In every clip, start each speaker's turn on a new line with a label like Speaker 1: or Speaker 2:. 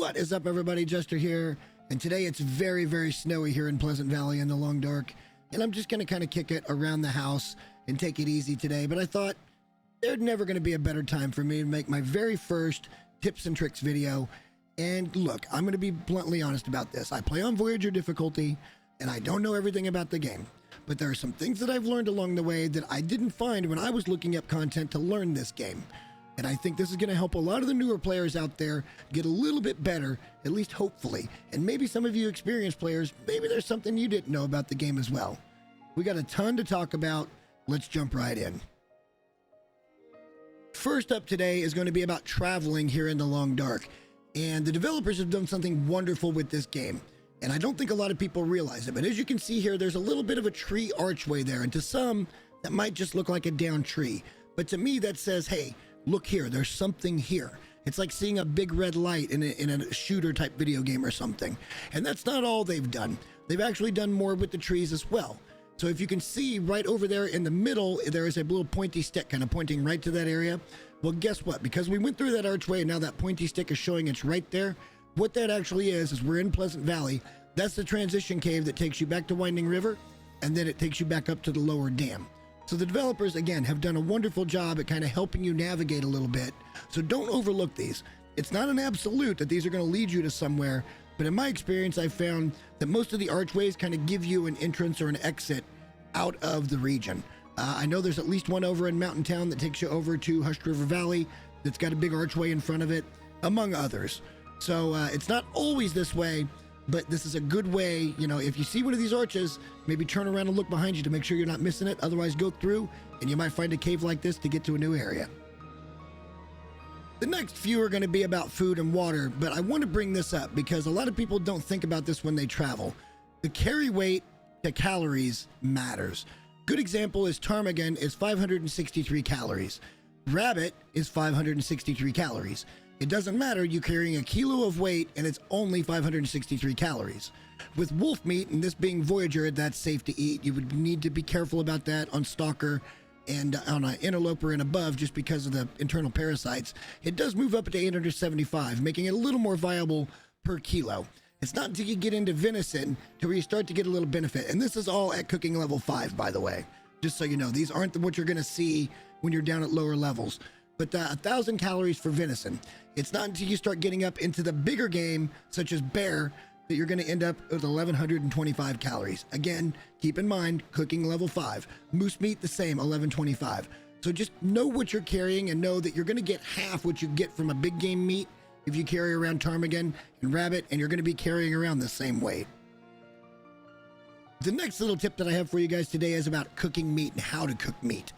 Speaker 1: What is up, everybody? Jester here, and today it's very, very snowy here in Pleasant Valley in the Long Dark, and I'm just going to kind of kick it around the house and take it easy today, but I thought there's never going to be a better time for me to make my very first tips and tricks video. And look, I'm going to be bluntly honest about this. I play on Voyager difficulty, and I don't know everything about the game, but there are some things that I've learned along the way that I didn't find when I was looking up content to learn this game. And I think this is going to help a lot of the newer players out there get a little bit better, at least hopefully. And maybe some of you experienced players, maybe there's something you didn't know about the game as well. We got a ton to talk about. Let's jump right in. First up today is going to be about traveling here in the Long Dark. And the developers have done something wonderful with this game. And I don't think a lot of people realize it, but as you can see here, there's a little bit of a tree archway there. And to some, that might just look like a down tree. But to me, that says, hey, look here, there's something here. It's like seeing a big red light in a shooter type video game or something. And that's not all they've done. They've actually done more with the trees as well. So if you can see right over there in the middle, there is a little pointy stick kind of pointing right to that area. Well, guess what? Because we went through that archway and now that pointy stick is showing it's right there. What that actually is we're in Pleasant Valley. That's the transition cave that takes you back to Winding River, and then it takes you back up to the lower dam. So the developers, again, have done a wonderful job at kind of helping you navigate a little bit. So don't overlook these. It's not an absolute that these are going to lead you to somewhere, but in my experience, I've found that most of the archways kind of give you an entrance or an exit out of the region. I know there's at least one over in Mountain Town that takes you over to Hushed River Valley that's got a big archway in front of it, among others. So it's not always this way, but this is a good way. You know, if you see one of these arches, maybe turn around and look behind you to make sure you're not missing it. Otherwise, go through and you might find a cave like this to get to a new area. The next few are going to be about food and water, but I want to bring this up because a lot of people don't think about this when they travel. The carry weight to calories matters. Good example is ptarmigan is 563 calories. Rabbit is 563 calories. It doesn't matter, you're carrying a kilo of weight and it's only 563 calories. With wolf meat, and this being Voyager, that's safe to eat. You would need to be careful about that on Stalker and on an Interloper and above just because of the internal parasites. It does move up to 875, making it a little more viable per kilo. It's not until you get into venison to where you start to get a little benefit. And this is all at cooking level 5, by the way. Just so you know, these aren't what you're going to see when you're down at lower levels. But 1,000 calories for venison. It's not until you start getting up into the bigger game, such as bear, that you're going to end up with 1,125 calories. Again, keep in mind, cooking level 5. Moose meat, the same, 1,125. So just know what you're carrying and know that you're going to get half what you get from a big game meat if you carry around ptarmigan and rabbit, and you're going to be carrying around the same weight. The next little tip that I have for you guys today is about cooking meat and how to cook meat.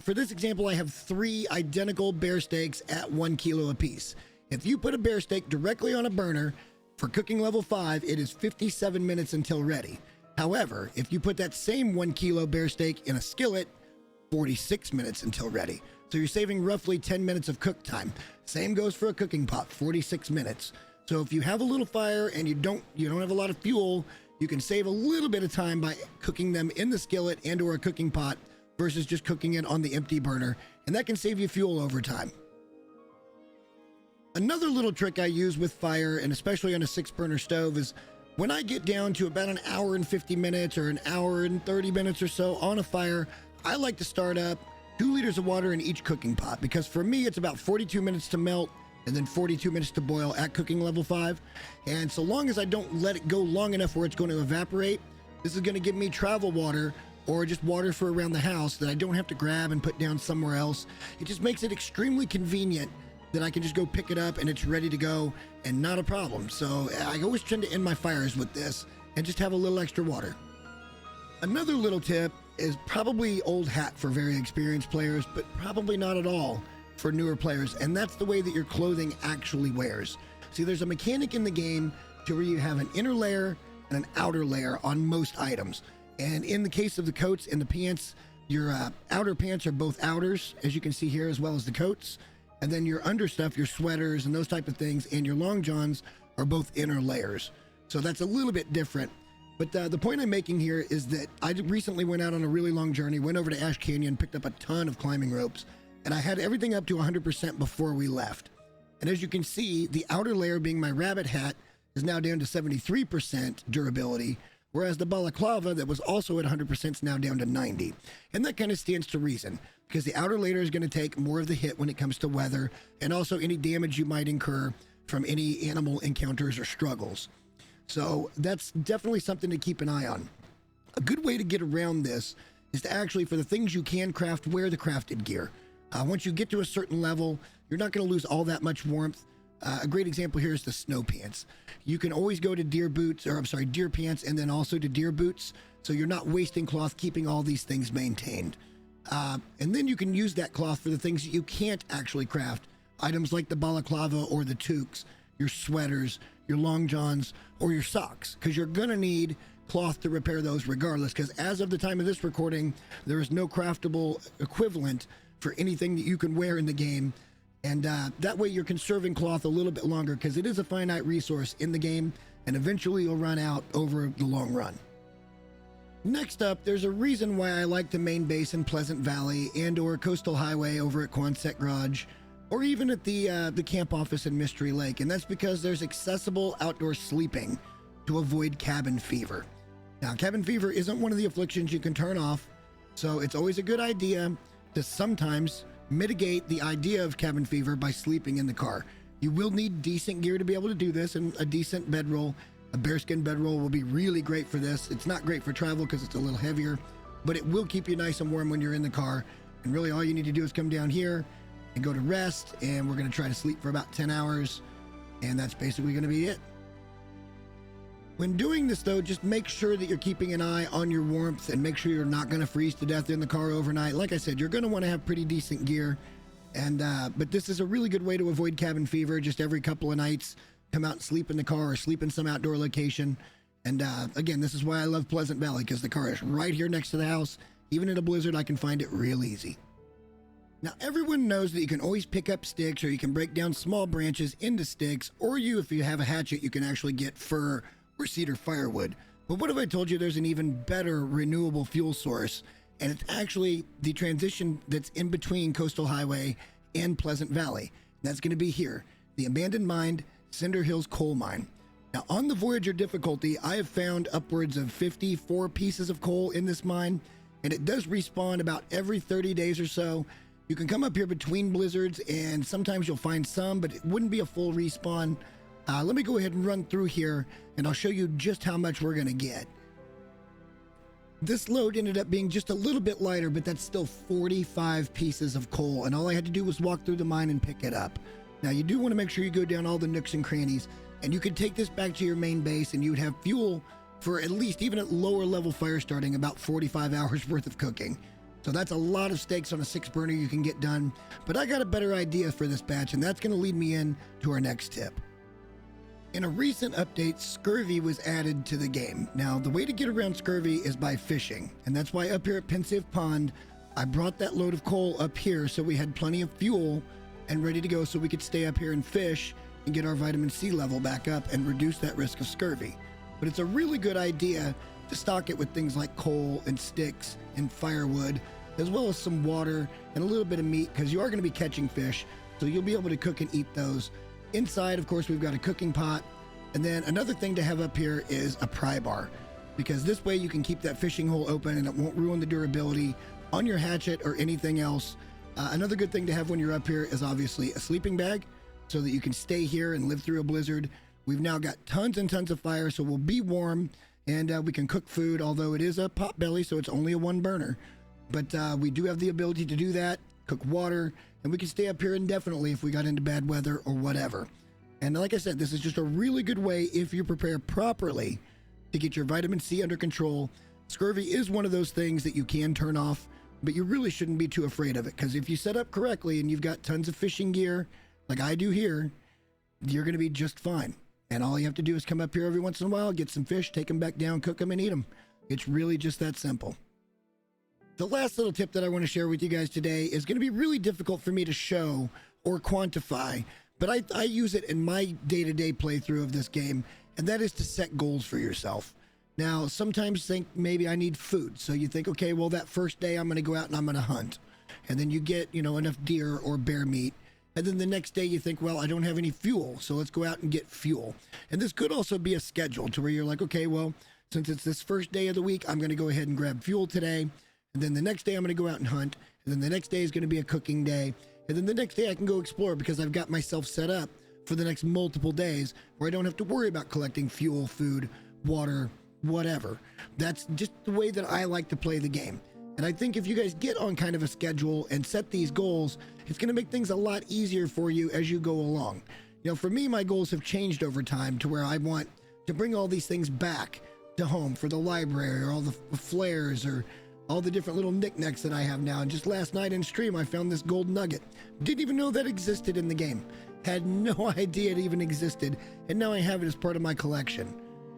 Speaker 1: For this example, I have 3 identical bear steaks at 1 kilo apiece. If you put a bear steak directly on a burner for cooking level 5, it is 57 minutes until ready. However, if you put that same 1 kilo bear steak in a skillet, 46 minutes until ready. So you're saving roughly 10 minutes of cook time. Same goes for a cooking pot, 46 minutes. So if you have a little fire and you don't have a lot of fuel, you can save a little bit of time by cooking them in the skillet and or a cooking pot versus just cooking it on the empty burner, and that can save you fuel over time. Another little trick I use with fire, and especially on a 6-burner stove, is when I get down to about an hour and 50 minutes or an hour and 30 minutes or so on a fire, I like to start up 2 liters of water in each cooking pot, because for me it's about 42 minutes to melt and then 42 minutes to boil at cooking level 5. And so long as I don't let it go long enough where it's going to evaporate, this is going to give me travel water or just water for around the house that I don't have to grab and put down somewhere else. It just makes it extremely convenient that I can just go pick it up and it's ready to go and not a problem. So I always tend to end my fires with this and just have a little extra water. Another little tip is probably old hat for very experienced players, but probably not at all for newer players, and that's the way that your clothing actually wears. See, there's a mechanic in the game to where you have an inner layer and an outer layer on most items. And in the case of the coats and the pants, your outer pants are both outers, as you can see here, as well as the coats. And then your under stuff, your sweaters and those type of things, and your long johns are both inner layers. So that's a little bit different. But the point I'm making here is that I recently went out on a really long journey, went over to Ash Canyon, picked up a ton of climbing ropes, and I had everything up to 100% before we left. And as you can see, the outer layer, being my rabbit hat, is now down to 73% durability, whereas the balaclava that was also at 100% is now down to 90. And that kind of stands to reason, because the outer layer is going to take more of the hit when it comes to weather, and also any damage you might incur from any animal encounters or struggles. So that's definitely something to keep an eye on. A good way to get around this is to actually, for the things you can craft, wear the crafted gear. Once you get to a certain level, you're not going to lose all that much warmth. A great example here is the snow pants. You can always go to deer pants, and then also to deer boots, so you're not wasting cloth keeping all these things maintained. And then you can use that cloth for the things that you can't actually craft. Items like the balaclava or the toques, your sweaters, your long johns, or your socks, because you're going to need cloth to repair those regardless, because as of the time of this recording, there is no craftable equivalent for anything that you can wear in the game. And that way you're conserving cloth a little bit longer, because it is a finite resource in the game, and eventually you'll run out over the long run. Next up, there's a reason why I like the main base in Pleasant Valley and or Coastal Highway over at Quonset Garage, or even at the camp office in Mystery Lake, and that's because there's accessible outdoor sleeping to avoid cabin fever. Now, cabin fever isn't one of the afflictions you can turn off, so it's always a good idea to sometimes mitigate the idea of cabin fever by sleeping in the car. You will need decent gear to be able to do this, and a decent bedroll. A bearskin bedroll will be really great for this. It's not great for travel because it's a little heavier, but it will keep you nice and warm when you're in the car. And really all you need to do is come down here and go to rest, and we're going to try to sleep for about 10 hours, and that's basically going to be it. When doing this though, just make sure that you're keeping an eye on your warmth, and make sure you're not going to freeze to death in the car overnight. Like I said, you're going to want to have pretty decent gear, and but this is a really good way to avoid cabin fever. Just every couple of nights, come out and sleep in the car or sleep in some outdoor location. And again, this is why I love Pleasant Valley, because the car is right here next to the house. Even in a blizzard, I can find it real easy. Now, everyone knows that you can always pick up sticks, or you can break down small branches into sticks, or if you have a hatchet, you can actually get fir or cedar firewood. But what if I told you there's an even better renewable fuel source, and it's actually the transition that's in between Coastal Highway and Pleasant Valley? That's going to be here, the abandoned mine, Cinder Hills Coal Mine. Now, on the Voyager difficulty, I have found upwards of 54 pieces of coal in this mine, and it does respawn about every 30 days or so. You can come up here between blizzards, and sometimes you'll find some, but it wouldn't be a full respawn. Let me go ahead and run through here, and I'll show you just how much we're going to get. This load ended up being just a little bit lighter, but that's still 45 pieces of coal, and all I had to do was walk through the mine and pick it up. Now, you do want to make sure you go down all the nooks and crannies, and you could take this back to your main base, and you'd have fuel for at least, even at lower level fire starting, about 45 hours worth of cooking. So that's a lot of steaks on a 6-burner you can get done. But I got a better idea for this batch, and that's going to lead me in to our next tip. In a recent update, scurvy was added to the game. Now, the way to get around scurvy is by fishing, and that's why up here at Pensive Pond, I brought that load of coal up here so we had plenty of fuel and ready to go, so we could stay up here and fish and get our vitamin C level back up and reduce that risk of scurvy. But it's a really good idea to stock it with things like coal and sticks and firewood, as well as some water and a little bit of meat, because you are going to be catching fish, so you'll be able to cook and eat those. Inside, of course, we've got a cooking pot. And then another thing to have up here is a pry bar, because this way you can keep that fishing hole open and it won't ruin the durability on your hatchet or anything else. Another good thing to have when you're up here is obviously a sleeping bag, so that you can stay here and live through a blizzard. We've now got tons and tons of fire, so we'll be warm, and we can cook food, although it is a pot belly, so it's only a 1-burner. But we do have the ability to do that, cook water, and we can stay up here indefinitely if we got into bad weather or whatever. And like I said, this is just a really good way, if you prepare properly, to get your vitamin C under control. Scurvy is one of those things that you can turn off, but you really shouldn't be too afraid of it, because if you set up correctly and you've got tons of fishing gear, like I do here, you're going to be just fine. And all you have to do is come up here every once in a while, get some fish, take them back down, cook them, and eat them. It's really just that simple. The last little tip that I want to share with you guys today is going to be really difficult for me to show or quantify, but I use it in my day-to-day playthrough of this game, and that is to set goals for yourself. Now, sometimes think maybe I need food. So you think, okay, well, that first day I'm going to go out and I'm going to hunt. And then you get, enough deer or bear meat. And then the next day you think, well, I don't have any fuel, so let's go out and get fuel. And this could also be a schedule to where you're like, okay, well, since it's this first day of the week, I'm going to go ahead and grab fuel today. And then the next day I'm going to go out and hunt. And then the next day is going to be a cooking day. And then the next day I can go explore because I've got myself set up for the next multiple days where I don't have to worry about collecting fuel, food, water, whatever. That's just the way that I like to play the game. And I think if you guys get on kind of a schedule and set these goals, it's going to make things a lot easier for you as you go along. You know, for me, my goals have changed over time to where I want to bring all these things back to home for the library or all the flares or all the different little knickknacks that I have now. And just last night in stream, I found this gold nugget. Didn't even know that existed in the game. Had no idea it even existed. And now I have it as part of my collection.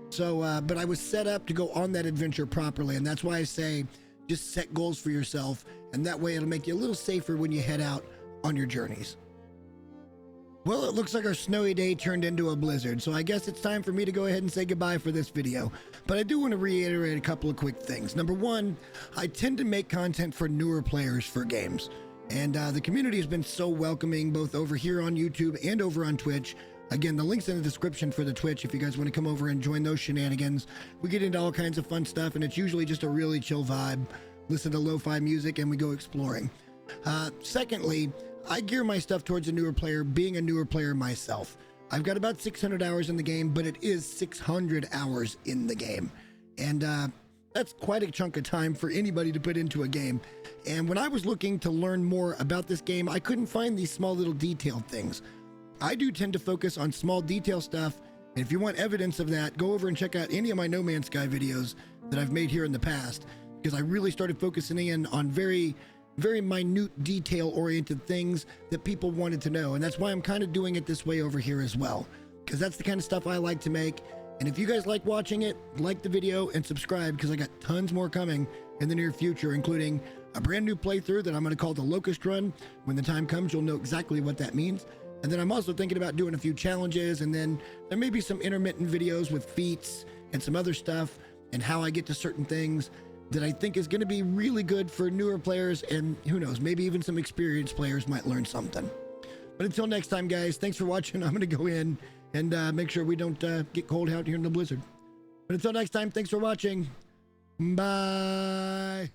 Speaker 1: So, but I was set up to go on that adventure properly. And that's why I say, just set goals for yourself, and that way it'll make you a little safer when you head out on your journeys. Well, it looks like our snowy day turned into a blizzard, so I guess it's time for me to go ahead and say goodbye for this video. But I do want to reiterate a couple of quick things. Number one, I tend to make content for newer players for games, and the community has been so welcoming both over here on YouTube and over on Twitch. Again, the link's in the description for the Twitch if you guys want to come over and join those shenanigans. We get into all kinds of fun stuff, and it's usually just a really chill vibe. Listen to lo-fi music, and we go exploring. Secondly, I gear my stuff towards a newer player, being a newer player myself. I've got about 600 hours in the game, but it is 600 hours in the game. And that's quite a chunk of time for anybody to put into a game. And when I was looking to learn more about this game, I couldn't find these small little detailed things. I do tend to focus on small detail stuff, and if you want evidence of that, go over and check out any of my No Man's Sky videos that I've made here in the past, because I really started focusing in on very minute detail-oriented things that people wanted to know, and that's why I'm kind of doing it this way over here as well, because that's the kind of stuff I like to make. And if you guys like watching it, like the video and subscribe, because I got tons more coming in the near future, including a brand new playthrough that I'm going to call the Locust Run. When the time comes, you'll know exactly what that means. And then I'm also thinking about doing a few challenges, and then there may be some intermittent videos with feats and some other stuff and how I get to certain things that I think is going to be really good for newer players, and who knows, maybe even some experienced players might learn something. But until next time, guys, thanks for watching. I'm going to go in and make sure we don't get cold out here in the blizzard. But until next time, thanks for watching. Bye.